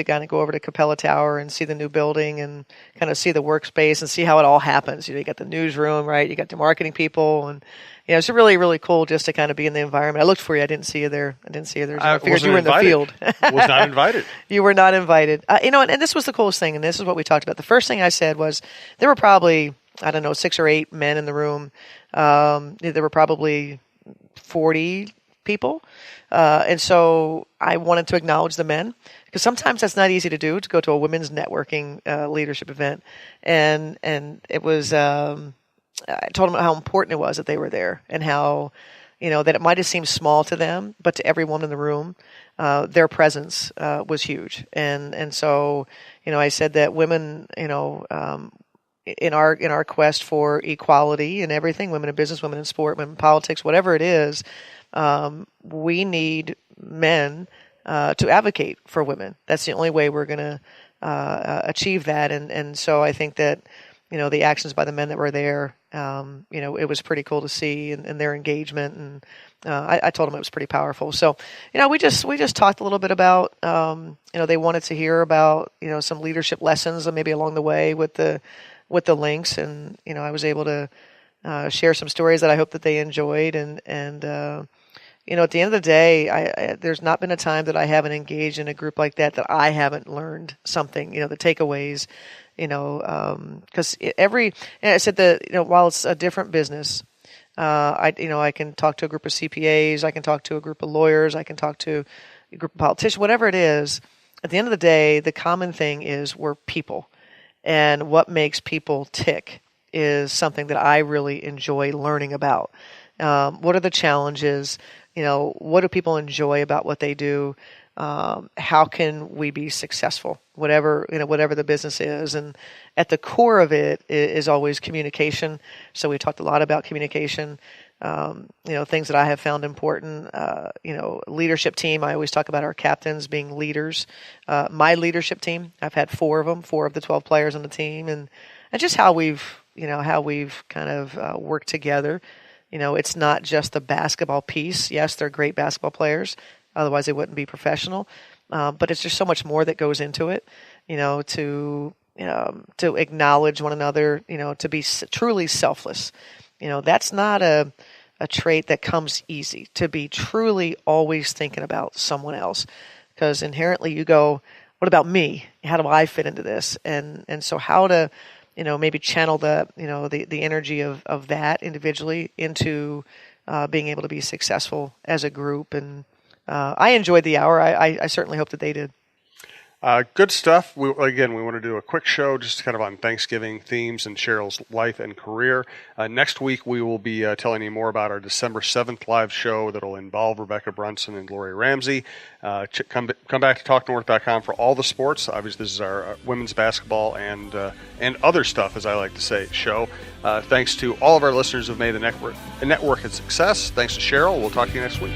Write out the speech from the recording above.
to kind of go over to Capella Tower and see the new building and kind of see the workspace and see how it all happens. You got the newsroom, right? You got the marketing people, and it's really, really cool just to kind of be in the environment. I looked for you. I didn't see you there. I figured you were in the field. Was not invited. You were not invited. And this was the coolest thing, and this is what we talked about. The first thing I said was there were probably, 6 or 8 men in the room. There were probably 40 people. And so I wanted to acknowledge the men, because sometimes that's not easy to do, to go to a women's networking leadership event. And it was, I told them how important it was that they were there, and how, that it might have seemed small to them, but to everyone in the room, their presence was huge. And so, I said that women, in our quest for equality and everything, women in business, women in sport, women in politics, whatever it is, we need men to advocate for women. That's the only way we're going to achieve that. And so I think that, the actions by the men that were there, it was pretty cool to see, and their engagement. And I told them it was pretty powerful. So, we just talked a little bit about, they wanted to hear about, some leadership lessons maybe along the way with the Lynx. And, I was able to share some stories that I hope that they enjoyed. And at the end of the day, there's not been a time that I haven't engaged in a group like that I haven't learned something, the takeaways, because and I said that, while it's a different business, I can talk to a group of CPAs, I can talk to a group of lawyers, I can talk to a group of politicians, whatever it is. At the end of the day, the common thing is we're people, and what makes people tick is something that I really enjoy learning about. What are the challenges? What do people enjoy about what they do? How can we be successful? Whatever the business is. And at the core of it is always communication. So we talked a lot about communication, things that I have found important, leadership team. I always talk about our captains being leaders. My leadership team, I've had 4 of them, 4 of the 12 players on the team, and just how we've kind of worked together. It's not just the basketball piece. Yes, they're great basketball players. Otherwise, they wouldn't be professional. But it's just so much more that goes into it, to acknowledge one another, to be truly selfless. That's not a trait that comes easy, to be truly always thinking about someone else. Because inherently you go, what about me? How do I fit into this? And so how to, maybe channel the energy of that individually into being able to be successful as a group. And I enjoyed the hour. I certainly hope that they did. Good stuff. We want to do a quick show just kind of on Thanksgiving themes and Cheryl's life and career. Next week, we will be telling you more about our December 7th live show that will involve Rebecca Brunson and Lori Ramsey. Come back to talknorth.com for all the sports. Obviously, this is our women's basketball and other stuff, as I like to say, show. Thanks to all of our listeners who have made the network a success. Thanks to Cheryl. We'll talk to you next week.